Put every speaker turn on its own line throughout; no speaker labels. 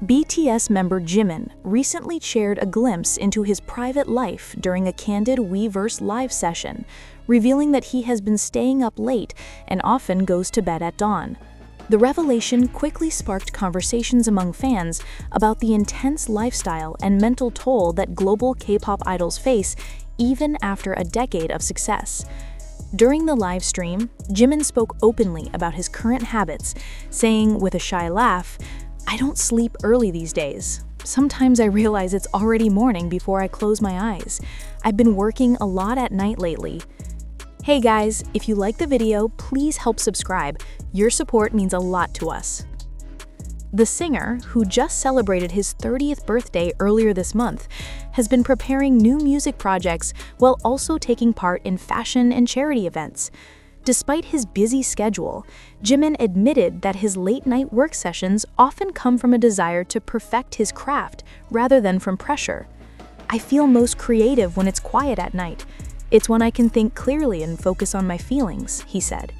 BTS member Jimin recently shared a glimpse into his private life during a candid Weverse live session, revealing that he has been staying up late and often goes to bed at dawn. The revelation quickly sparked conversations among fans about the intense lifestyle and mental toll that global K-pop idols face even after a decade of success. During the live stream, Jimin spoke openly about his current habits, saying with a shy laugh, "I don't sleep early these days. Sometimes I realize it's already morning before I close my eyes. I've been working a lot at night lately." Hey guys, if you like the video, please help subscribe. Your support means a lot to us. The singer, who just celebrated his 30th birthday earlier this month, has been preparing new music projects while also taking part in fashion and charity events. Despite his busy schedule, Jimin admitted that his late-night work sessions often come from a desire to perfect his craft rather than from pressure. "I feel most creative when it's quiet at night. It's when I can think clearly and focus on my feelings," he said.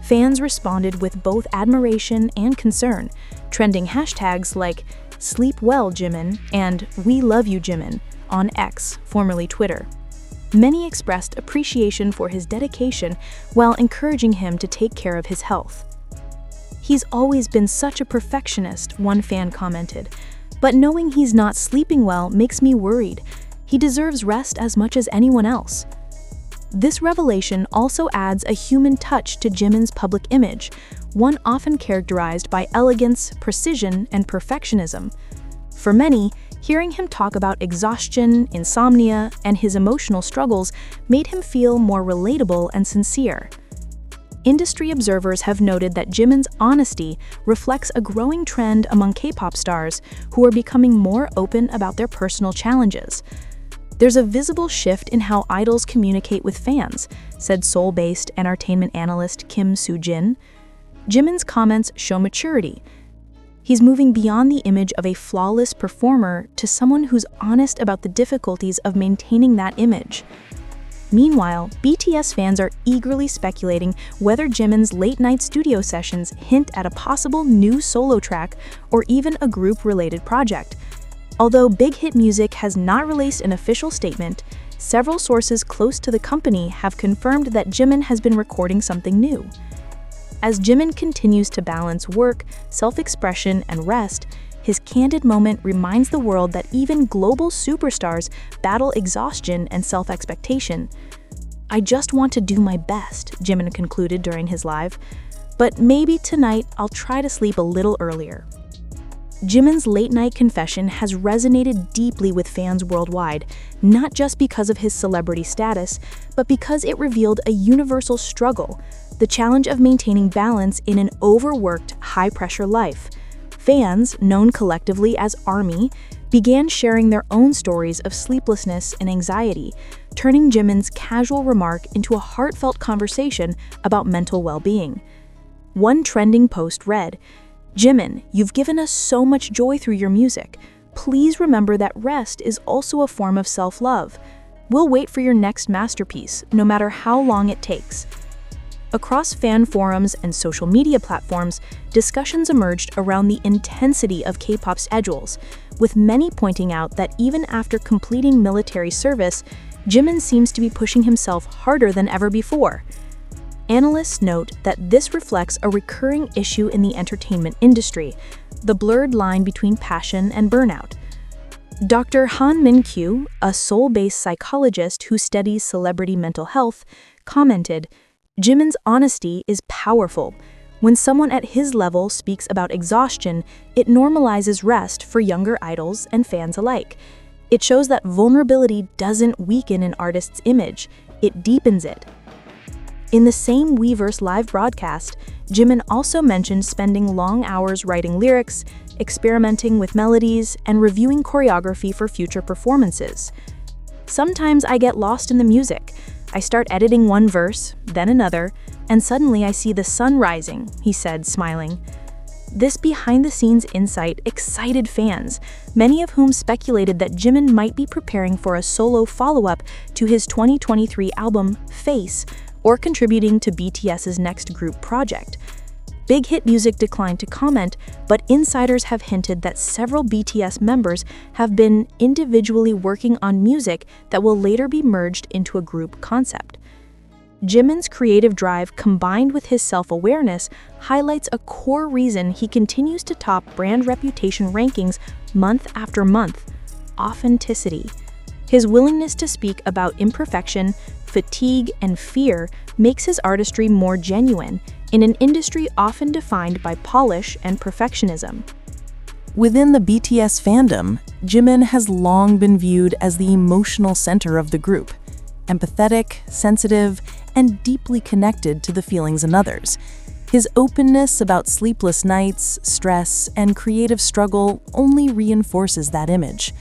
Fans responded with both admiration and concern, trending hashtags like "Sleep Well, Jimin" and "We Love You, Jimin" on X, formerly Twitter. Many expressed appreciation for his dedication while encouraging him to take care of his health. "He's always been such a perfectionist," one fan commented, "but knowing he's not sleeping well makes me worried. He deserves rest as much as anyone else." This revelation also adds a human touch to Jimin's public image, one often characterized by elegance, precision, and perfectionism. For many, hearing him talk about exhaustion, insomnia, and his emotional struggles made him feel more relatable and sincere. Industry observers have noted that Jimin's honesty reflects a growing trend among K-pop stars who are becoming more open about their personal challenges. "There's a visible shift in how idols communicate with fans," said Seoul-based entertainment analyst Kim Soo-jin. Jimin's comments show maturity. He's moving beyond the image of a flawless performer to someone who's honest about the difficulties of maintaining that image. Meanwhile, BTS fans are eagerly speculating whether Jimin's late-night studio sessions hint at a possible new solo track or even a group-related project. Although Big Hit Music has not released an official statement, several sources close to the company have confirmed that Jimin has been recording something new. As Jimin continues to balance work, self-expression, and rest, his candid moment reminds the world that even global superstars battle exhaustion and self-expectation. "I just want to do my best," Jimin concluded during his live, "but maybe tonight I'll try to sleep a little earlier." Jimin's late-night confession has resonated deeply with fans worldwide, not just because of his celebrity status, but because it revealed a universal struggle, the challenge of maintaining balance in an overworked, high-pressure life. Fans, known collectively as ARMY, began sharing their own stories of sleeplessness and anxiety, turning Jimin's casual remark into a heartfelt conversation about mental well-being. One trending post read, "Jimin, you've given us so much joy through your music. Please remember that rest is also a form of self-love. We'll wait for your next masterpiece, no matter how long it takes." Across fan forums and social media platforms, discussions emerged around the intensity of K-pop schedules, with many pointing out that even after completing military service, Jimin seems to be pushing himself harder than ever before. Analysts note that this reflects a recurring issue in the entertainment industry, the blurred line between passion and burnout. Dr. Han Min-kyu, a Seoul-based psychologist who studies celebrity mental health, commented, "Jimin's honesty is powerful. When someone at his level speaks about exhaustion, it normalizes rest for younger idols and fans alike. It shows that vulnerability doesn't weaken an artist's image, it deepens it." In the same Weverse live broadcast, Jimin also mentioned spending long hours writing lyrics, experimenting with melodies, and reviewing choreography for future performances. "Sometimes I get lost in the music. I start editing one verse, then another, and suddenly I see the sun rising," he said, smiling. This behind-the-scenes insight excited fans, many of whom speculated that Jimin might be preparing for a solo follow-up to his 2023 album, Face, or contributing to BTS's next group project. Big Hit Music declined to comment, but insiders have hinted that several BTS members have been individually working on music that will later be merged into a group concept. Jimin's creative drive combined with his self-awareness highlights a core reason he continues to top brand reputation rankings month after month: authenticity. His willingness to speak about imperfection, fatigue, and fear makes his artistry more genuine in an industry often defined by polish and perfectionism.
Within the BTS fandom, Jimin has long been viewed as the emotional center of the group, empathetic, sensitive, and deeply connected to the feelings in others. His openness about sleepless nights, stress, and creative struggle only reinforces that image.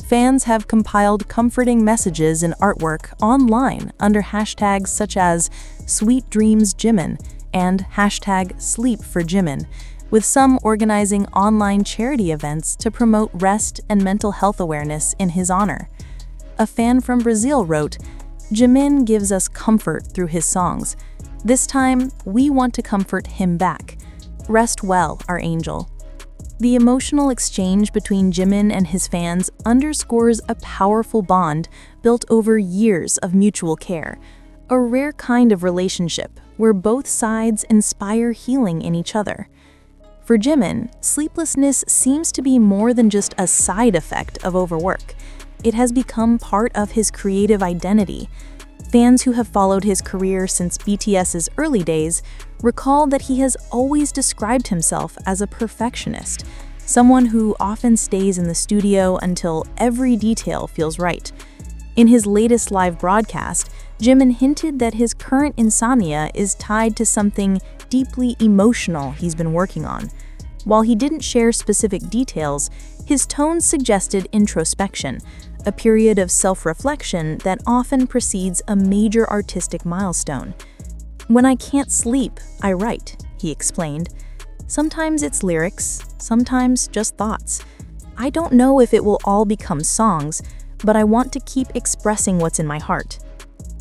Fans have compiled comforting messages and artwork online under hashtags such as Sweet Dreams Jimin and hashtag Sleep for Jimin, with some organizing online charity events to promote rest and mental health awareness in his honor. A fan from Brazil wrote, "Jimin gives us comfort through his songs. This time, we want to comfort him back. Rest well, our angel." The emotional exchange between Jimin and his fans underscores a powerful bond built over years of mutual care, a rare kind of relationship where both sides inspire healing in each other. For Jimin, sleeplessness seems to be more than just a side effect of overwork. It has become part of his creative identity. Fans who have followed his career since BTS's early days recall that he has always described himself as a perfectionist, someone who often stays in the studio until every detail feels right. In his latest live broadcast, Jimin hinted that his current insomnia is tied to something deeply emotional he's been working on. While he didn't share specific details, his tone suggested introspection, a period of self-reflection that often precedes a major artistic milestone. "When I can't sleep, I write," he explained. "Sometimes it's lyrics, sometimes just thoughts. I don't know if it will all become songs, but I want to keep expressing what's in my heart."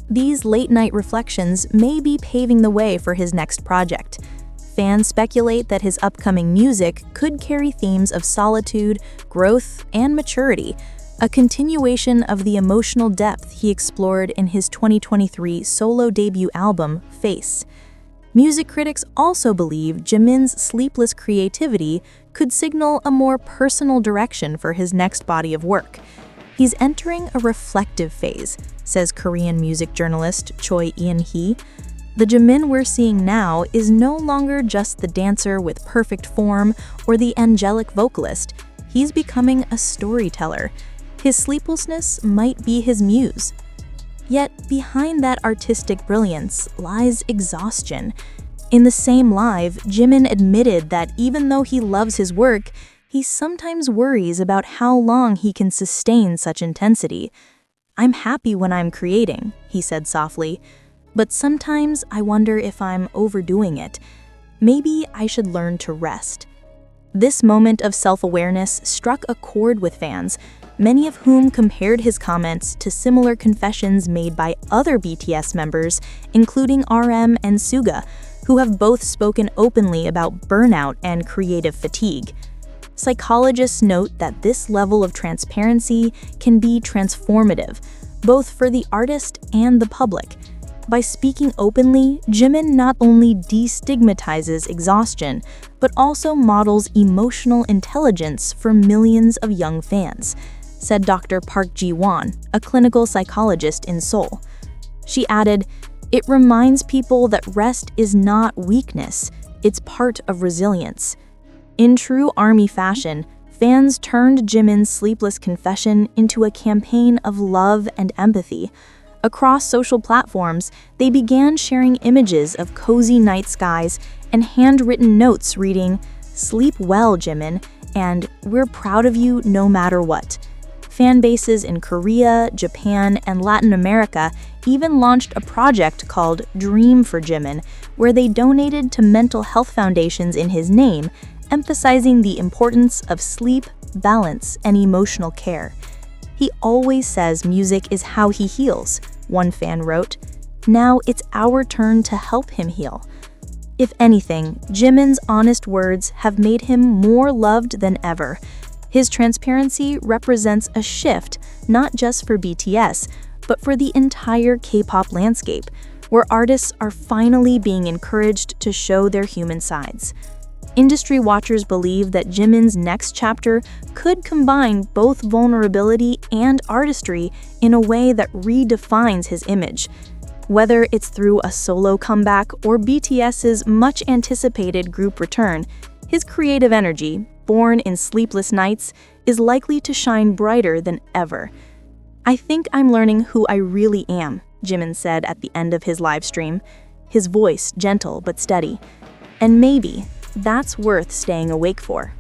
These late-night reflections may be paving the way for his next project. Fans speculate that his upcoming music could carry themes of solitude, growth, and maturity, a continuation of the emotional depth he explored in his 2023 solo debut album, Face. Music critics also believe Jimin's sleepless creativity could signal a more personal direction for his next body of work. He's entering a reflective phase, says Korean music journalist Choi Eun-hee. The Jimin we're seeing now is no longer just the dancer with perfect form or the angelic vocalist. He's becoming a storyteller. His sleeplessness might be his muse. Yet behind that artistic brilliance lies exhaustion. In the same live, Jimin admitted that even though he loves his work, he sometimes worries about how long he can sustain such intensity. "I'm happy when I'm creating," he said softly, "but sometimes I wonder if I'm overdoing it. Maybe I should learn to rest." This moment of self-awareness struck a chord with fans, many of whom compared his comments to similar confessions made by other BTS members, including RM and Suga, who have both spoken openly about burnout and creative fatigue. Psychologists note that this level of transparency can be transformative, both for the artist and the public. By speaking openly, Jimin not only destigmatizes exhaustion, but also models emotional intelligence for millions of young fans, said Dr. Park Ji-won, a clinical psychologist in Seoul. She added, "It reminds people that rest is not weakness, it's part of resilience." In true ARMY fashion, fans turned Jimin's sleepless confession into a campaign of love and empathy. Across social platforms, they began sharing images of cozy night skies and handwritten notes reading, "Sleep well, Jimin," and "We're proud of you no matter what." Fan bases in Korea, Japan, and Latin America even launched a project called Dream for Jimin, where they donated to mental health foundations in his name, emphasizing the importance of sleep, balance, and emotional care. "He always says music is how he heals," one fan wrote. "Now it's our turn to help him heal."
If anything, Jimin's honest words have made him more loved than ever. His transparency represents a shift, not just for BTS, but for the entire K-pop landscape, where artists are finally being encouraged to show their human sides. Industry watchers believe that Jimin's next chapter could combine both vulnerability and artistry in a way that redefines his image. Whether it's through a solo comeback or BTS's much-anticipated group return, his creative energy, born in sleepless nights, is likely to shine brighter than ever. "I think I'm learning who I really am," Jimin said at the end of his live stream, his voice gentle but steady. And maybe that's worth staying awake for.